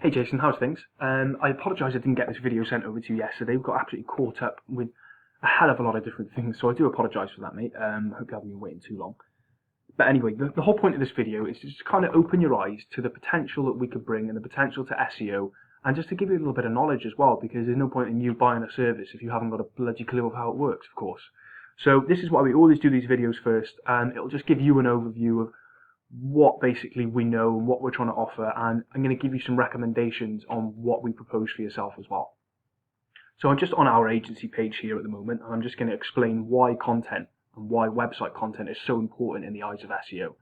Hey Jason, how's things? I apologise I didn't get this video sent over to you yesterday. We got absolutely caught up with a hell of a lot of different things, so I do apologise for that, mate. Hope you haven't been waiting too long. But anyway, the whole point of this video is to just kind of open your eyes to the potential that we could bring and the potential to SEO, and just to give you a little bit of knowledge as well, because there's no point in you buying a service if you haven't got a bloody clue of how it works, of course. So this is why we always do these videos first, and it'll just give you an overview of what basically we know and what we're trying to offer, and I'm going to give you some recommendations on what we propose for yourself as well. So I'm just on our agency page here at the moment, and I'm just going to explain why content and why website content is so important in the eyes of SEO.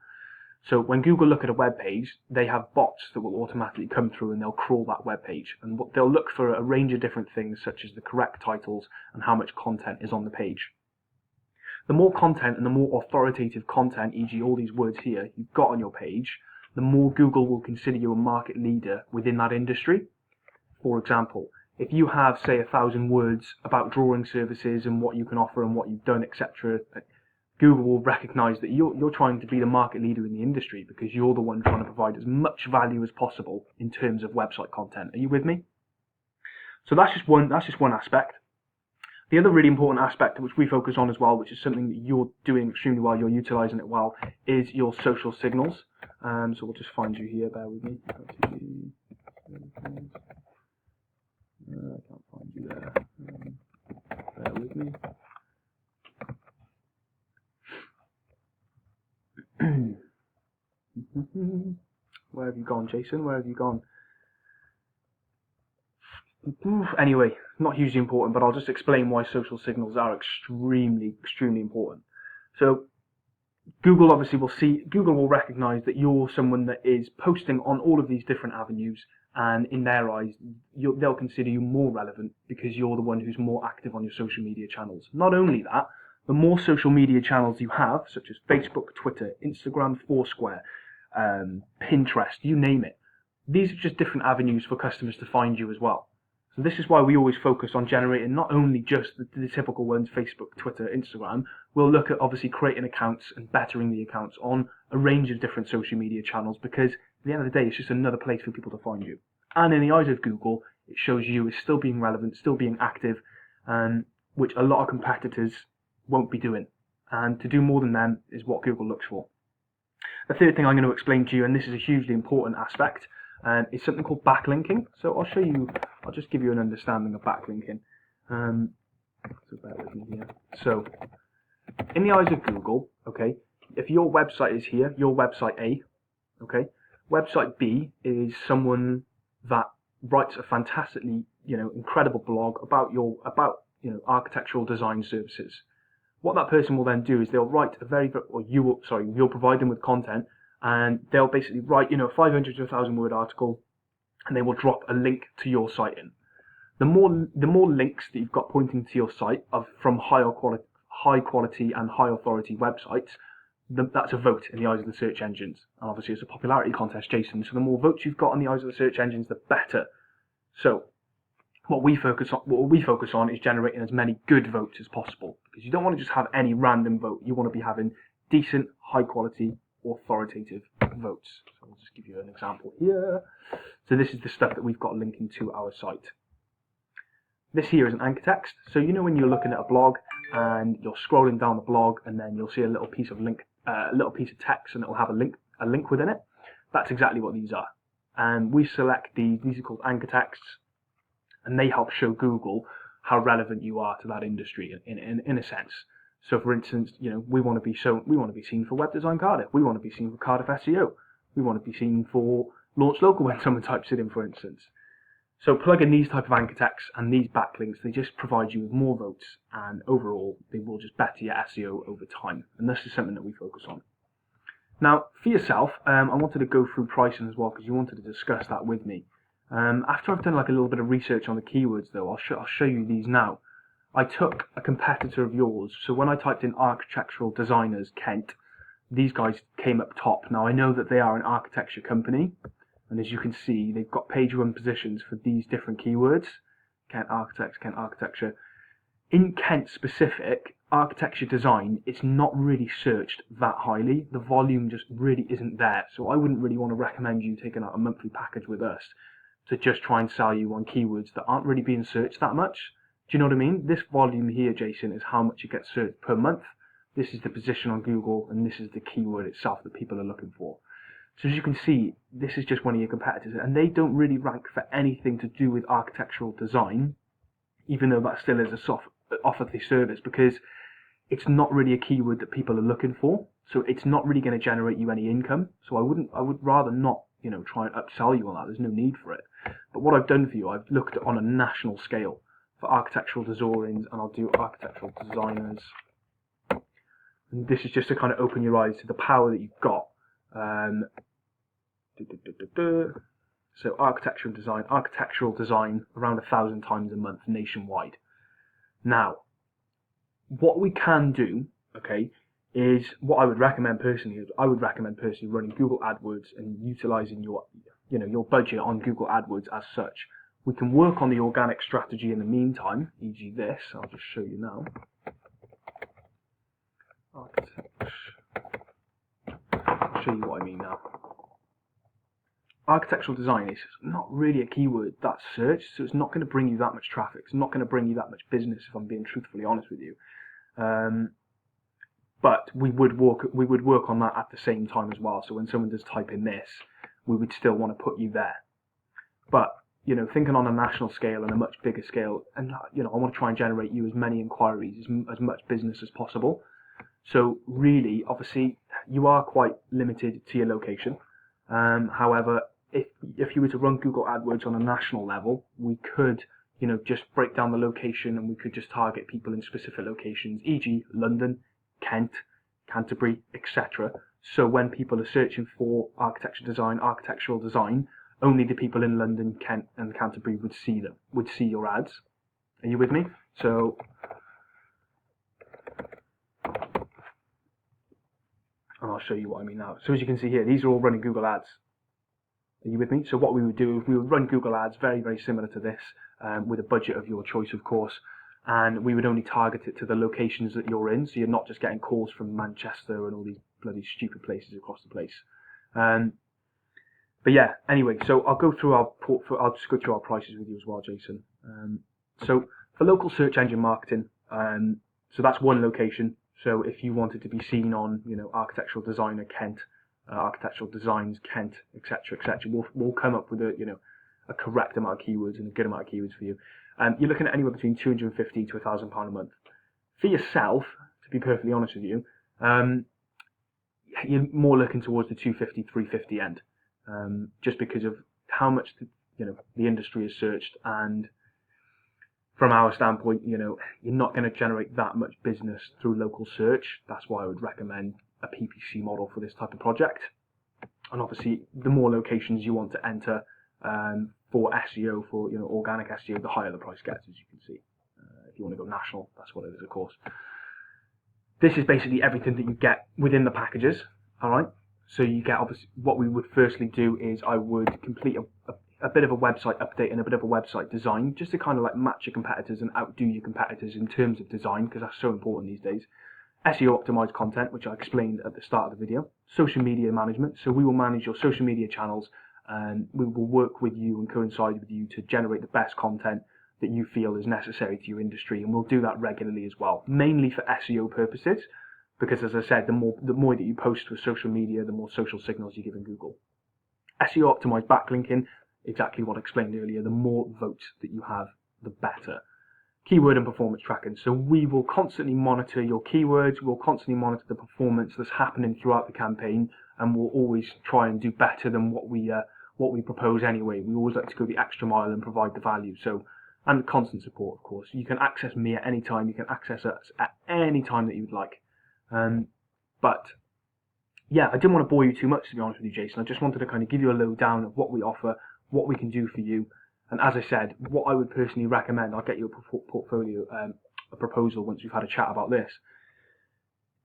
So when Google look at a web page, they have bots that will automatically come through and they'll crawl that web page, and they'll look for a range of different things such as the correct titles and how much content is on the page. The more content and the more authoritative content, e.g. all these words here, you've got on your page, the more Google will consider you a market leader within that industry. For example, if you have, say, 1,000 words about drawing services and what you can offer and what you've done, etc., Google will recognize that you're trying to be the market leader in the industry because you're the one trying to provide as much value as possible in terms of website content. Are you with me? So that's just one aspect. The other really important aspect which we focus on as well, which is something that you're doing extremely well, you're utilising it well, is your social signals. So we'll just find you here, bear with me. I can't find you there. Bear with me. Where have you gone, Jason? Where have you gone? Anyway, not hugely important, but I'll just explain why social signals are extremely important. So Google obviously Google will recognize that you're someone that is posting on all of these different avenues, and in their eyes, they'll consider you more relevant because you're the one who's more active on your social media channels. Not only that, the more social media channels you have, such as Facebook, Twitter, Instagram, Foursquare, Pinterest, you name it, these are just different avenues for customers to find you as well. So this is why we always focus on generating not only just the typical ones, Facebook, Twitter, Instagram. We'll look at obviously creating accounts and bettering the accounts on a range of different social media channels, because at the end of the day, it's just another place for people to find you. And in the eyes of Google, it shows you as still being relevant, still being active, which a lot of competitors won't be doing. And to do more than them is what Google looks for. The third thing I'm going to explain to you, and this is a hugely important aspect, is something called backlinking. So I'll just give you an understanding of backlinking. So bear with me here. So, in the eyes of Google, okay, if your website is here, your website A, okay, website B is someone that writes a fantastically, incredible blog about architectural design services. What that person will then do is they'll write you'll provide them with content, and they'll basically write, 500 to 1,000 word article, and they will drop a link to your site in. The more links that you've got pointing to your site from high quality and high authority websites, that's a vote in the eyes of the search engines. And obviously it's a popularity contest, Jason, so the more votes you've got in the eyes of the search engines, the better. So what we focus on is generating as many good votes as possible, because you don't want to just have any random vote. You want to be having decent, high quality, authoritative votes. So I'll just give you an example here. So this is the stuff that we've got linking to our site. This here is an anchor text. So when you're looking at a blog and you're scrolling down the blog, and then you'll see a little piece of text, and it will have a link within it. That's exactly what these are. And we select these are called anchor texts, and they help show Google how relevant you are to that industry in a sense. So for instance, we want to be seen for Web Design Cardiff. We want to be seen for Cardiff SEO. We want to be seen for Launch Local when someone types it in, for instance. So plug in these type of anchor texts and these backlinks, they just provide you with more votes, and overall they will just better your SEO over time. And this is something that we focus on. Now, for yourself, I wanted to go through pricing as well, because you wanted to discuss that with me. After I've done like a little bit of research on the keywords though, I'll show you these now. I took a competitor of yours, so when I typed in architectural designers Kent, these guys came up top. Now I know that they are an architecture company, and as you can see, they've got page 1 positions for these different keywords. Kent Architects, Kent Architecture. In Kent specific, architecture design, it's not really searched that highly. The volume just really isn't there, so I wouldn't really want to recommend you taking out a monthly package with us, to just try and sell you on keywords that aren't really being searched that much. Do you know what I mean? This volume here, Jason, is how much it gets searched per month. This is the position on Google, and this is the keyword itself that people are looking for. So as you can see, this is just one of your competitors, and they don't really rank for anything to do with architectural design, even though that still is a offer the service, because it's not really a keyword that people are looking for. So it's not really going to generate you any income. So I would rather not, try and upsell you on that. There's no need for it. But what I've done for you, I've looked on a national scale for architectural designers, and I'll do architectural designers. And this is just to kind of open your eyes to the power that you've got. So architectural design around 1,000 times a month nationwide. Now, what we can do, okay, is what I would recommend personally running Google AdWords and utilizing your budget on Google AdWords as such. We can work on the organic strategy in the meantime, e.g. this. I'll just show you now. I'll show you what I mean now. Architectural design is not really a keyword that's searched, so it's not going to bring you that much traffic. It's not going to bring you that much business, if I'm being truthfully honest with you. But we would work on that at the same time as well. So when someone does type in this, we would still want to put you there. But thinking on a national scale and a much bigger scale, and I want to try and generate you as many inquiries, as much business as possible. So really, obviously, you are quite limited to your location. However, if you were to run Google AdWords on a national level, we could, just break down the location, and we could just target people in specific locations, e.g. London, Kent, Canterbury, etc. So when people are searching for architectural design, only the people in London, Kent, and Canterbury would see your ads. Are you with me? So and I'll show you what I mean now. So as you can see here, these are all running Google Ads. Are you with me? So what we would do, we would run Google Ads very, very similar to this, with a budget of your choice, of course, and we would only target it to the locations that you're in, so you're not just getting calls from Manchester and all these bloody stupid places across the place. But yeah, anyway, so I'll go through I'll just go through our prices with you as well, Jason. So for local search engine marketing, so that's one location. So if you wanted to be seen on, architectural designer Kent, architectural designs Kent, etc., we'll come up with a correct amount of keywords and a good amount of keywords for you. You're looking at anywhere between £250 to £1,000 a month. For yourself, to be perfectly honest with you, you're more looking towards the 250, 350 end, just because of how much the industry is searched, and from our standpoint, you're not going to generate that much business through local search. That's why I would recommend a PPC model for this type of project. And obviously, the more locations you want to enter for SEO, for organic SEO, the higher the price gets, as you can see. If you want to go national, that's what it is, of course. This is basically everything that you get within the packages. All right. So you get, obviously, what we would firstly do is I would complete a bit of a website update and a bit of a website design, just to kind of like match your competitors and outdo your competitors in terms of design, because that's so important these days. SEO optimized content, which I explained at the start of the video. Social media management, so we will manage your social media channels, and we will work with you and coincide with you to generate the best content that you feel is necessary to your industry, and we'll do that regularly as well, mainly for SEO purposes, because as I said, the more that you post with social media, the more social signals you give in Google. SEO optimized backlinking, exactly what I explained earlier, the more votes that you have, the better. Keyword and performance tracking. So we will constantly monitor your keywords, we'll constantly monitor the performance that's happening throughout the campaign, and we'll always try and do better than what we propose anyway. We always like to go the extra mile and provide the value. So, and constant support, of course. You can access me at any time, you can access us at any time that you would like. But yeah, I didn't want to bore you too much, to be honest with you, Jason. I just wanted to kind of give you a lowdown of what we offer, what we can do for you. And as I said, what I would personally recommend, I'll get you a portfolio, a proposal once we've had a chat about this.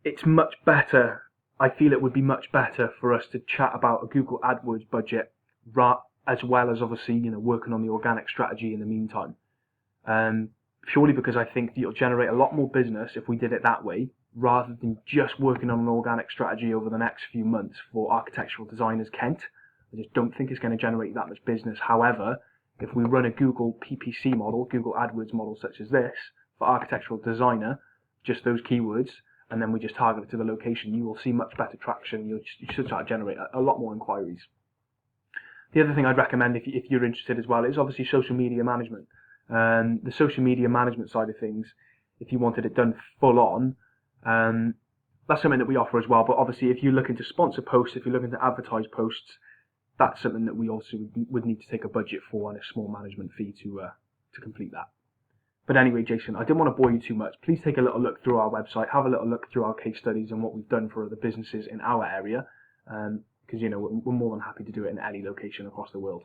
It's much better, I feel it would be much better for us to chat about a Google AdWords budget, as well as obviously, working on the organic strategy in the meantime. Purely because I think that you'll generate a lot more business if we did it that way, rather than just working on an organic strategy over the next few months for architectural designers Kent, I just don't think it's going to generate that much business. However, if we run a Google PPC model, Google AdWords model such as this, for architectural designer, just those keywords, and then we just target it to the location, you will see much better traction. You should start to generate a lot more inquiries. The other thing I'd recommend if you're interested as well is obviously social media management. The social media management side of things, if you wanted it done full on, that's something that we offer as well. But obviously, if you're looking to sponsor posts, if you're looking to advertise posts, that's something that we also would need to take a budget for and a small management fee to complete that. But anyway, Jason, I didn't want to bore you too much. Please take a little look through our website, have a little look through our case studies and what we've done for other businesses in our area, because we're more than happy to do it in any location across the world.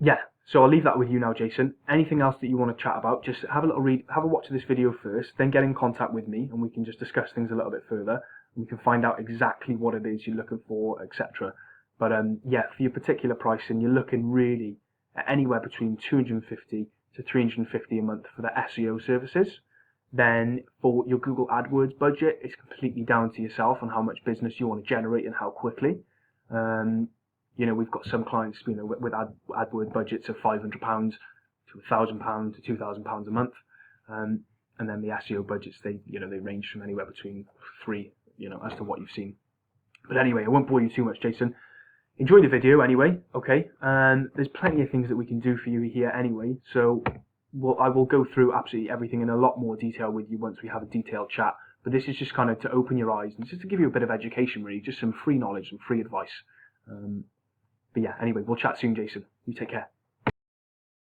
Yeah, so I'll leave that with you now, Jason. Anything else that you want to chat about, just have a little read, have a watch of this video first, then get in contact with me and we can just discuss things a little bit further. We can find out exactly what it is you're looking for, etc. But yeah, for your particular pricing, you're looking really at anywhere between 250 to 350 a month for the SEO services. Then for your Google AdWords budget, it's completely down to yourself on how much business you want to generate and how quickly. We've got some clients, with AdWords budgets of £500 to £1,000 to £2,000 a month, and then the SEO budgets they range from anywhere between three, as to what you've seen. But anyway, I won't bore you too much, Jason. Enjoy the video anyway, okay? And there's plenty of things that we can do for you here anyway. So I will go through absolutely everything in a lot more detail with you once we have a detailed chat. But this is just kind of to open your eyes and just to give you a bit of education, really, just some free knowledge and free advice. But yeah, anyway, we'll chat soon, Jason. You take care.